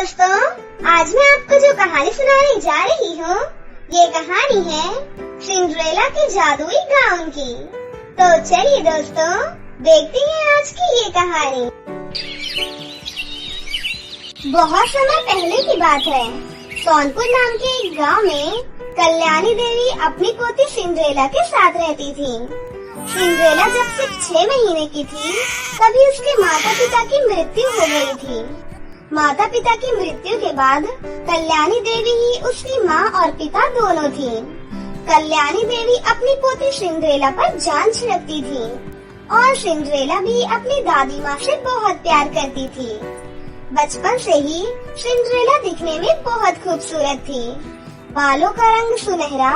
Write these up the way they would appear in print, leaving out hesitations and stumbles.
दोस्तों, आज मैं आपको जो कहानी सुनाने जा रही हूँ, ये कहानी है सिंड्रेला के जादुई गाउन की। तो चलिए दोस्तों, देखते हैं आज की ये कहानी। बहुत समय पहले की बात है। सोनपुर नाम के एक गांव में कल्याणी देवी अपनी पोती सिंड्रेला के साथ रहती थी। सिंड्रेला जब सिर्फ 6 महीने की थी, तभी उसके माता पिता की मृत्यु हो गई थी। माता पिता की मृत्यु के बाद कल्याणी देवी ही उसकी माँ और पिता दोनों थी। कल्याणी देवी अपनी पोती सिंड्रेला पर जान छिड़कती थी और सिंड्रेला भी अपनी दादी माँ से बहुत प्यार करती थी। बचपन से ही सिंड्रेला दिखने में बहुत खूबसूरत थी। बालों का रंग सुनहरा,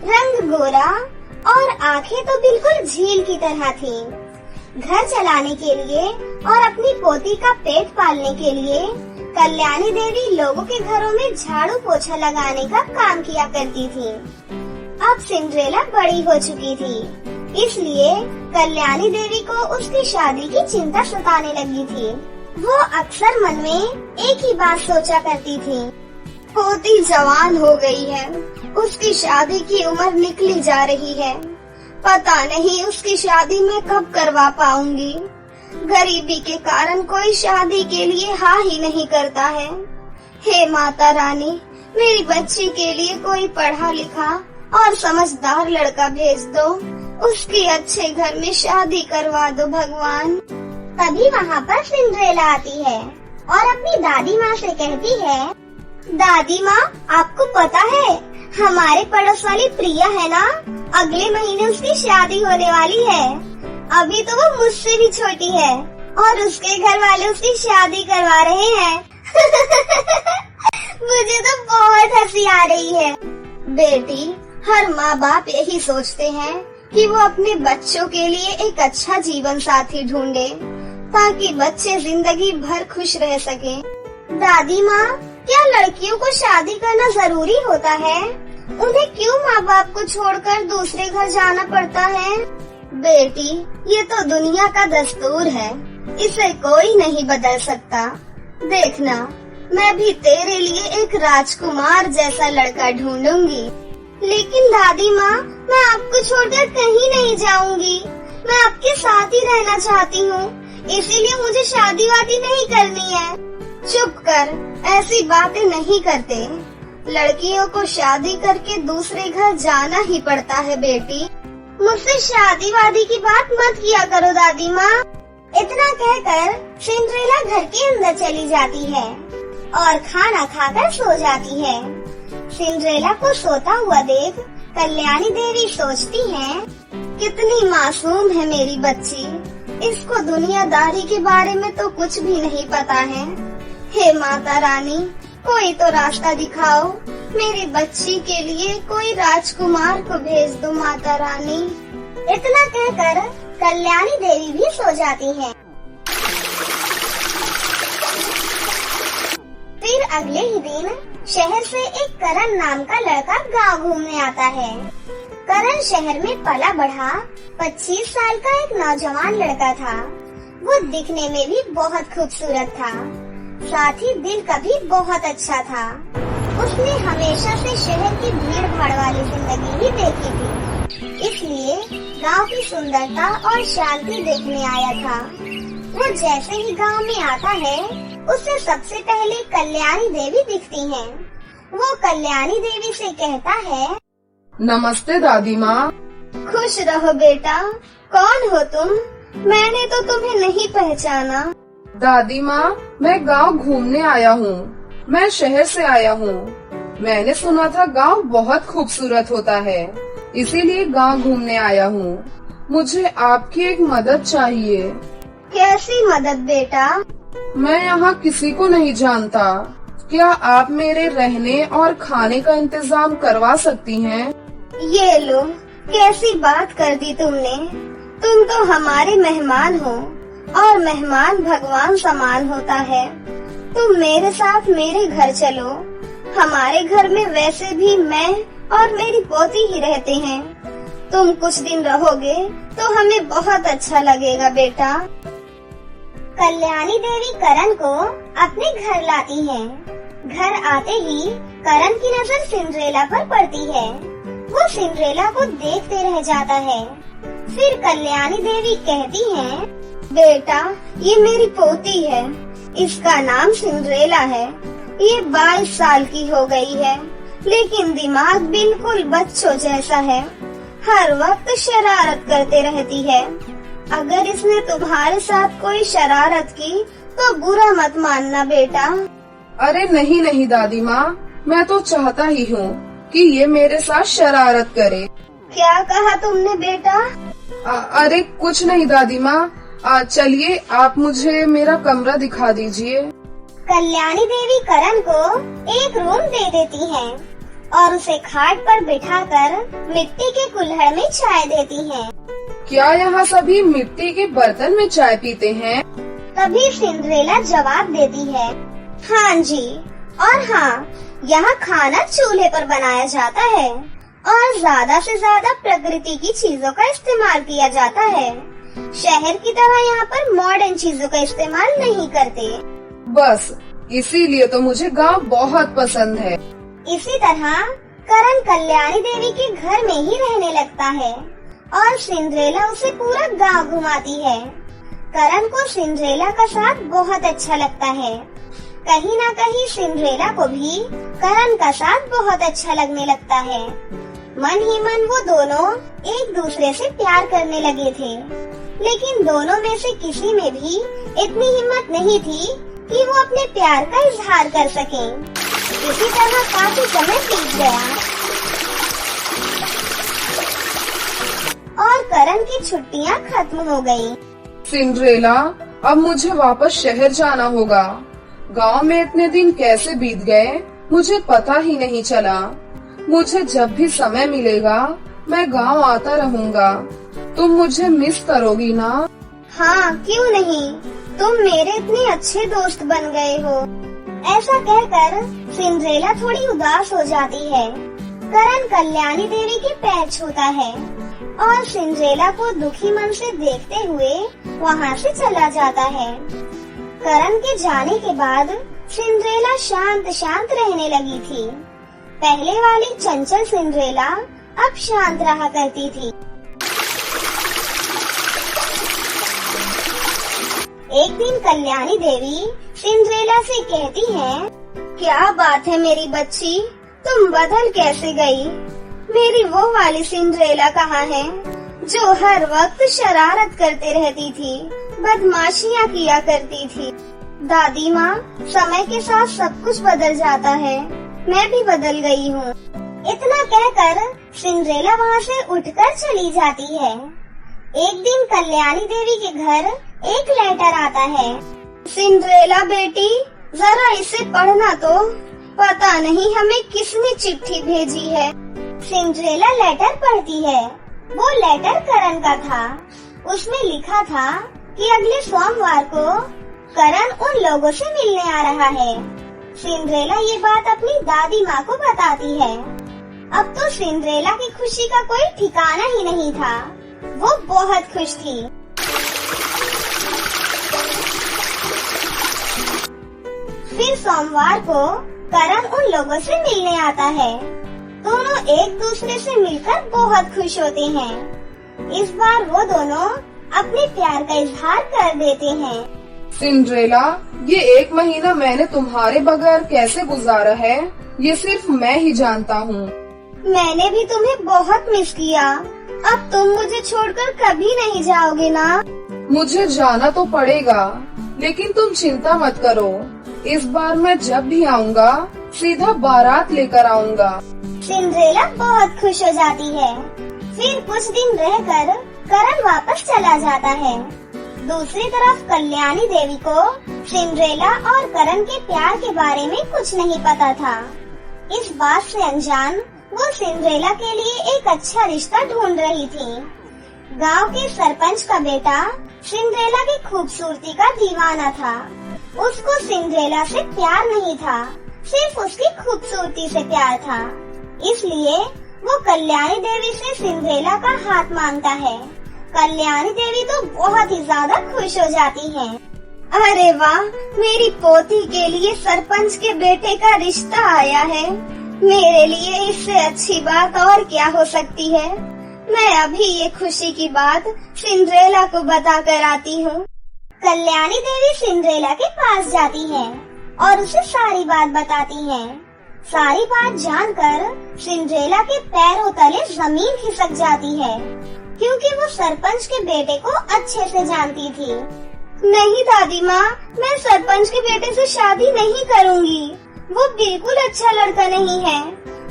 रंग गोरा और आंखें तो बिल्कुल झील की तरह थी। घर चलाने के लिए और अपनी पोती का पेट पालने के लिए कल्याणी देवी लोगों के घरों में झाड़ू पोछा लगाने का काम किया करती थी। अब सिंड्रेला बड़ी हो चुकी थी, इसलिए कल्याणी देवी को उसकी शादी की चिंता सताने लगी थी। वो अक्सर मन में एक ही बात सोचा करती थी, पोती जवान हो गई है, उसकी शादी की उम्र निकली जा रही है, पता नहीं उसकी शादी मैं कब करवा पाऊंगी। गरीबी के कारण कोई शादी के लिए हाँ ही नहीं करता है। हे माता रानी, मेरी बच्ची के लिए कोई पढ़ा लिखा और समझदार लड़का भेज दो, उसकी अच्छे घर में शादी करवा दो भगवान। तभी वहाँ पर सिंड्रेला आती है और अपनी दादी माँ से कहती है, दादी माँ, आपको पता है हमारे पड़ोस वाली प्रिया है ना, अगले महीने उसकी शादी होने वाली है। अभी तो वो मुझसे भी छोटी है और उसके घर वाले उसकी शादी करवा रहे हैं। मुझे तो बहुत हंसी आ रही है। बेटी, हर माँ बाप यही सोचते हैं कि वो अपने बच्चों के लिए एक अच्छा जीवन साथी ढूंढे ताकि बच्चे जिंदगी भर खुश रह सके। दादी माँ, क्या लड़कियों को शादी करना जरूरी होता है? उन्हें क्यों माँ बाप को छोड़कर दूसरे घर जाना पड़ता है? बेटी, ये तो दुनिया का दस्तूर है, इसे कोई नहीं बदल सकता। देखना, मैं भी तेरे लिए एक राजकुमार जैसा लड़का ढूंढूंगी। लेकिन दादी माँ, मैं आपको छोड़कर कहीं नहीं जाऊंगी, मैं आपके साथ ही रहना चाहती हूँ, इसीलिए मुझे शादी वादी नहीं करनी है। चुप कर, ऐसी बातें नहीं करते। लड़कियों को शादी करके दूसरे घर जाना ही पड़ता है बेटी। मुझसे शादी वादी की बात मत किया करो दादी माँ। इतना कहकर सिंड्रेला घर के अंदर चली जाती है और खाना खाकर सो जाती है। सिंड्रेला को सोता हुआ देख कल्याणी देवी सोचती है, कितनी मासूम है मेरी बच्ची, इसको दुनियादारी के बारे में तो कुछ भी नहीं पता है। हे माता रानी, कोई तो रास्ता दिखाओ, मेरी बच्ची के लिए कोई राजकुमार को भेज दो माता रानी। इतना कहकर कल्याणी देवी भी सो जाती है। फिर अगले ही दिन शहर से एक करण नाम का लड़का गांव घूमने आता है। करण शहर में पला बढ़ा 25 साल का एक नौजवान लड़का था। वो दिखने में भी बहुत खूबसूरत था, साथ ही दिल का भी बहुत अच्छा था। उसने हमेशा से शहर की भीड़ भाड़ वाली जिंदगी ही देखी थी, इसलिए गांव की सुंदरता और शांति देखने आया था। वो जैसे ही गांव में आता है, उसे सबसे पहले कल्याणी देवी दिखती हैं। वो कल्याणी देवी से कहता है, नमस्ते दादी माँ। खुश रहो बेटा, कौन हो तुम? मैंने तो तुम्हें नहीं पहचाना। दादी माँ, मैं गांव घूमने आया हूँ, मैं शहर से आया हूँ। मैंने सुना था गांव बहुत खूबसूरत होता है, इसीलिए गांव घूमने आया हूँ। मुझे आपकी एक मदद चाहिए। कैसी मदद बेटा? मैं यहाँ किसी को नहीं जानता, क्या आप मेरे रहने और खाने का इंतजाम करवा सकती हैं? ये लो, कैसी बात कर दी तुमने। तुम तो हमारे मेहमान हो और मेहमान भगवान समान होता है। तुम मेरे साथ मेरे घर चलो। हमारे घर में वैसे भी मैं और मेरी पोती ही रहते हैं। तुम कुछ दिन रहोगे तो हमें बहुत अच्छा लगेगा बेटा। कल्याणी देवी करण को अपने घर लाती हैं। घर आते ही करण की नजर सिंड्रेला पर पड़ती है। वो सिंड्रेला को देखते रह जाता है। फिर कल्याणी देवी कहती है, बेटा ये मेरी पोती है, इसका नाम सिंड्रेला है। ये 22 साल की हो गई है, लेकिन दिमाग बिल्कुल बच्चों जैसा है। हर वक्त शरारत करते रहती है। अगर इसने तुम्हारे साथ कोई शरारत की तो बुरा मत मानना बेटा। अरे नहीं नहीं दादी माँ, मैं तो चाहता ही हूँ कि ये मेरे साथ शरारत करे। क्या कहा तुमने बेटा? अरे कुछ नहीं दादी माँ, चलिए आप मुझे मेरा कमरा दिखा दीजिए। कल्याणी देवी करण को एक रूम दे देती हैं और उसे खाट पर बिठाकर मिट्टी के कुल्हड़ में चाय देती हैं। क्या यहाँ सभी मिट्टी के बर्तन में चाय पीते हैं? तभी सिंड्रेला जवाब देती है, हाँ जी, और हाँ, यहाँ खाना चूल्हे पर बनाया जाता है और ज्यादा से ज्यादा प्रकृति की चीजों का इस्तेमाल किया जाता है। शहर की तरह यहाँ पर मॉडर्न चीजों का इस्तेमाल नहीं करते। बस इसीलिए तो मुझे गांव बहुत पसंद है। इसी तरह करण कल्याणी देवी के घर में ही रहने लगता है और सिंड्रेला उसे पूरा गांव घुमाती है। करण को सिंड्रेला का साथ बहुत अच्छा लगता है। कहीं न कहीं सिंड्रेला को भी करण का साथ बहुत अच्छा लगने लगता है। मन ही मन वो दोनों एक दूसरे से प्यार करने लगे थे, लेकिन दोनों में से किसी में भी इतनी हिम्मत नहीं थी कि वो अपने प्यार का इजहार कर सकें। इसी तरह काफी समय बीत गया और करण की छुट्टियां खत्म हो गयी। सिंड्रेला, अब मुझे वापस शहर जाना होगा। गांव में इतने दिन कैसे बीत गए मुझे पता ही नहीं चला। मुझे जब भी समय मिलेगा मैं गांव आता रहूंगा। तुम मुझे मिस करोगी ना? हाँ, क्यों नहीं, तुम मेरे इतने अच्छे दोस्त बन गए हो। ऐसा कहकर सिंड्रेला थोड़ी उदास हो जाती है। करण कल्याणी देवी के पैर छूता है और सिंड्रेला को दुखी मन से देखते हुए वहाँ से चला जाता है। करण के जाने के बाद सिंड्रेला शांत शांत रहने लगी थी। पहले वाली चंचल सिंड्रेला अब शांत रहा करती थी। एक दिन कल्याणी देवी सिंड्रेला से कहती है, क्या बात है मेरी बच्ची, तुम बदल कैसे गई? मेरी वो वाली सिंड्रेला कहाँ है जो हर वक्त शरारत करते रहती थी, बदमाशियाँ किया करती थी? दादी माँ, समय के साथ सब कुछ बदल जाता है, मैं भी बदल गई हूँ। इतना कहकर सिंड्रेला वहाँ से उठकर चली जाती है। एक दिन कल्याणी देवी के घर एक लेटर आता है। सिंड्रेला बेटी, जरा इसे पढ़ना तो, पता नहीं हमें किसने चिट्ठी भेजी है। सिंड्रेला लेटर पढ़ती है। वो लेटर करण का था। उसमें लिखा था कि अगले सोमवार को करण उन लोगों से मिलने आ रहा है। सिंड्रेला ये बात अपनी दादी माँ को बताती है। अब तो सिंड्रेला की खुशी का कोई ठिकाना ही नहीं था। वो बहुत खुश थी। फिर सोमवार को करण उन लोगों से मिलने आता है। दोनों एक दूसरे से मिलकर बहुत खुश होते हैं। इस बार वो दोनों अपने प्यार का इजहार कर देते हैं। सिंड्रेला, ये 1 महीना मैंने तुम्हारे बगैर कैसे गुजारा है, ये सिर्फ मैं ही जानता हूँ। मैंने भी तुम्हें बहुत मिस किया। अब तुम मुझे छोड़कर कभी नहीं जाओगे ना? मुझे जाना तो पड़ेगा, लेकिन तुम चिंता मत करो। इस बार मैं जब भी आऊँगा सीधा बारात लेकर आऊँगा। सिंड्रेला बहुत खुश हो जाती है। फिर कुछ दिन रहकर करण वापस चला जाता है। दूसरी तरफ कल्याणी देवी को सिंड्रेला और करण के प्यार के बारे में कुछ नहीं पता था। इस बात से अनजान वो सिंड्रेला के लिए एक अच्छा रिश्ता ढूंढ रही थी। गांव के सरपंच का बेटा सिंड्रेला की खूबसूरती का दीवाना था। उसको सिंड्रेला से प्यार नहीं था, सिर्फ उसकी खूबसूरती से प्यार था। इसलिए वो कल्याणी देवी से सिंड्रेला का हाथ मांगता है। कल्याणी देवी तो बहुत ही ज्यादा खुश हो जाती हैं। अरे वाह, मेरी पोती के लिए सरपंच के बेटे का रिश्ता आया है। मेरे लिए इससे अच्छी बात और क्या हो सकती है। मैं अभी ये खुशी की बात सिंड्रेला को बता कर आती हूँ। कल्याणी देवी सिंड्रेला के पास जाती है और उसे सारी बात बताती है। सारी बात जानकर सिंड्रेला के पैरों तले जमीन खिसक जाती है, क्योंकि वो सरपंच के बेटे को अच्छे से जानती थी। नहीं दादी माँ, मैं सरपंच के बेटे से शादी नहीं करूँगी। वो बिल्कुल अच्छा लड़का नहीं है।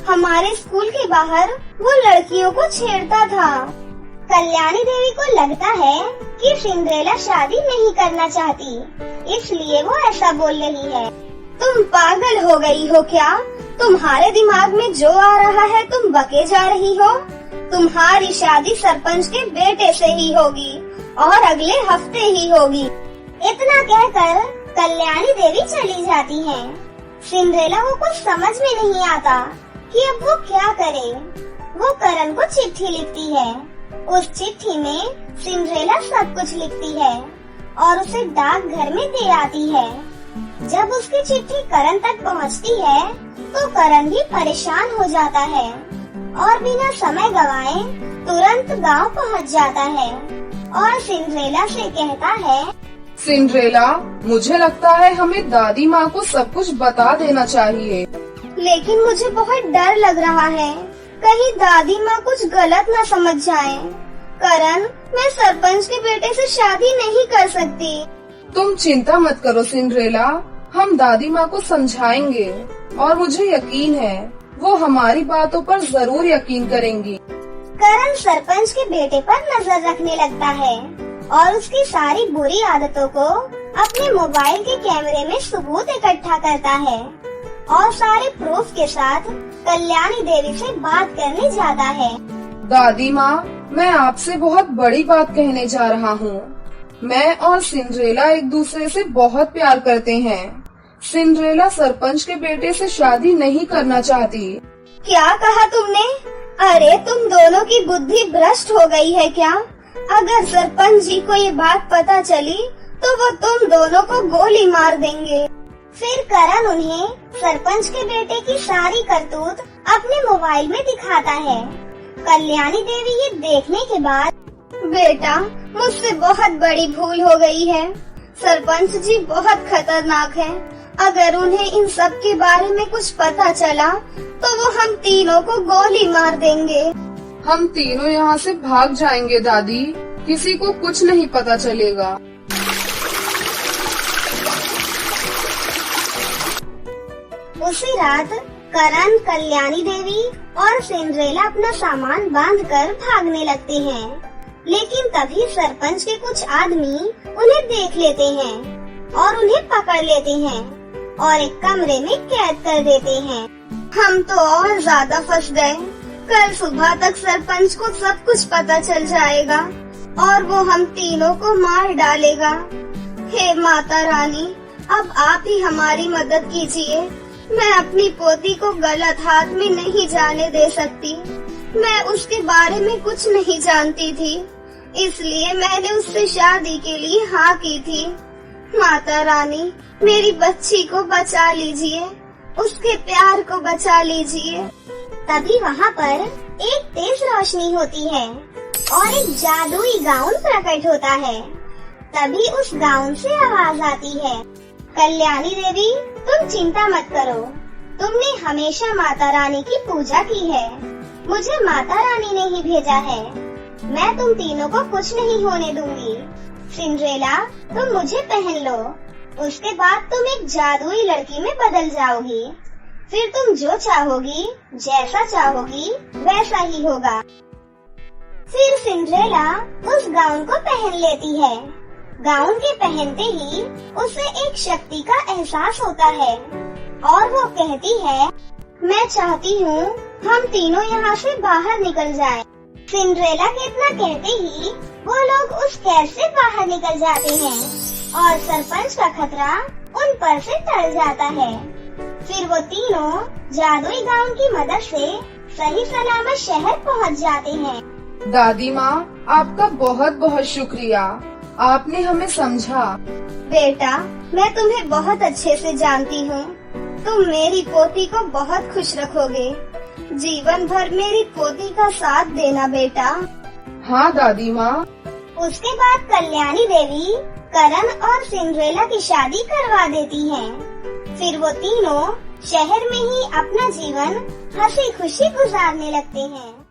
हमारे स्कूल के बाहर वो लड़कियों को छेड़ता था। कल्याणी देवी को लगता है कि सिंड्रेला शादी नहीं करना चाहती, इसलिए वो ऐसा बोल रही है। तुम पागल हो गई हो क्या? तुम्हारे दिमाग में जो आ रहा है तुम बके जा रही हो। तुम्हारी शादी सरपंच के बेटे से ही होगी और अगले हफ्ते ही होगी। इतना कहकर कल्याणी देवी चली जाती है। सिंड्रेला को कुछ समझ में नहीं आता कि अब वो क्या करे। वो करण को चिट्ठी लिखती है। उस चिट्ठी में सिंड्रेला सब कुछ लिखती है और उसे डाकघर में दे आती है। जब उसकी चिट्ठी करण तक पहुंचती है तो करण भी परेशान हो जाता है और बिना समय गवाए तुरंत गांव पहुंच जाता है और सिंड्रेला से कहता है, सिंड्रेला, मुझे लगता है हमें दादी माँ को सब कुछ बता देना चाहिए। लेकिन मुझे बहुत डर लग रहा है, कहीं दादी माँ कुछ गलत न समझ जाए। करण, मैं सरपंच के बेटे से शादी नहीं कर सकती। तुम चिंता मत करो सिंड्रेला, हम दादी माँ को समझाएंगे और मुझे यकीन है वो हमारी बातों पर जरूर यकीन करेंगी। करण सरपंच के बेटे पर नजर रखने लगता है और उसकी सारी बुरी आदतों को अपने मोबाइल के कैमरे में सबूत इकट्ठा करता है और सारे प्रूफ के साथ कल्याणी देवी से बात करने जाता है। दादी माँ, मैं आपसे बहुत बड़ी बात कहने जा रहा हूँ। मैं और सिंड्रेला एक दूसरे से बहुत प्यार करते हैं। सिंड्रेला सरपंच के बेटे से शादी नहीं करना चाहती। क्या कहा तुमने? अरे तुम दोनों की बुद्धि भ्रष्ट हो गई है क्या? अगर सरपंच जी को ये बात पता चली तो वो तुम दोनों को गोली मार देंगे। फिर करण उन्हें सरपंच के बेटे की सारी करतूत अपने मोबाइल में दिखाता है। कल्याणी देवी ये देखने के बाद, बेटा, मुझसे बहुत बड़ी भूल हो गई है। सरपंच जी बहुत खतरनाक है। अगर उन्हें इन सब के बारे में कुछ पता चला तो वो हम तीनों को गोली मार देंगे। हम तीनों यहाँ से भाग जाएंगे दादी, किसी को कुछ नहीं पता चलेगा। उसी रात करण, कल्याणी देवी और सिंड्रेला अपना सामान बांधकर भागने लगते हैं। लेकिन तभी सरपंच के कुछ आदमी उन्हें देख लेते हैं और उन्हें पकड़ लेते हैं और एक कमरे में कैद कर देते हैं। हम तो और ज्यादा फंस गए। कल सुबह तक सरपंच को सब कुछ पता चल जाएगा और वो हम तीनों को मार डालेगा। हे माता रानी, अब आप ही हमारी मदद कीजिए। मैं अपनी पोती को गलत हाथ में नहीं जाने दे सकती। मैं उसके बारे में कुछ नहीं जानती थी, इसलिए मैंने उससे शादी के लिए हाँ की थी। माता रानी, मेरी बच्ची को बचा लीजिए, उसके प्यार को बचा लीजिए। तभी वहाँ पर एक तेज रोशनी होती है और एक जादुई गाउन प्रकट होता है। तभी उस गाउन से आवाज आती है, कल्याणी देवी, तुम चिंता मत करो। तुमने हमेशा माता रानी की पूजा की है। मुझे माता रानी ने ही भेजा है। मैं तुम तीनों को कुछ नहीं होने दूंगी। सिंड्रेला, तुम मुझे पहन लो। उसके बाद तुम एक जादुई लड़की में बदल जाओगी। फिर तुम जो चाहोगी, जैसा चाहोगी, वैसा ही होगा। फिर सिंड्रेला उस गाउन को पहन लेती है। गाउन के पहनते ही उसे एक शक्ति का एहसास होता है और वो कहती है, मैं चाहती हूँ हम तीनों यहाँ से बाहर निकल जाएं। सिंड्रेला के इतना कहते ही वो लोग उस कैद से बाहर निकल जाते हैं और सरपंच का खतरा उन पर से टल जाता है। फिर वो तीनों जादुई गाउन की मदद से सही सलामत शहर पहुँच जाते हैं। दादी माँ, आपका बहुत बहुत शुक्रिया। आपने हमें समझा। बेटा, मैं तुम्हें बहुत अच्छे से जानती हूँ। तुम मेरी पोती को बहुत खुश रखोगे। जीवन भर मेरी पोती का साथ देना बेटा। हाँ दादी माँ। उसके बाद कल्याणी देवी करण और सिंड्रेला की शादी करवा देती हैं। फिर वो तीनों शहर में ही अपना जीवन हंसी खुशी गुजारने लगते हैं।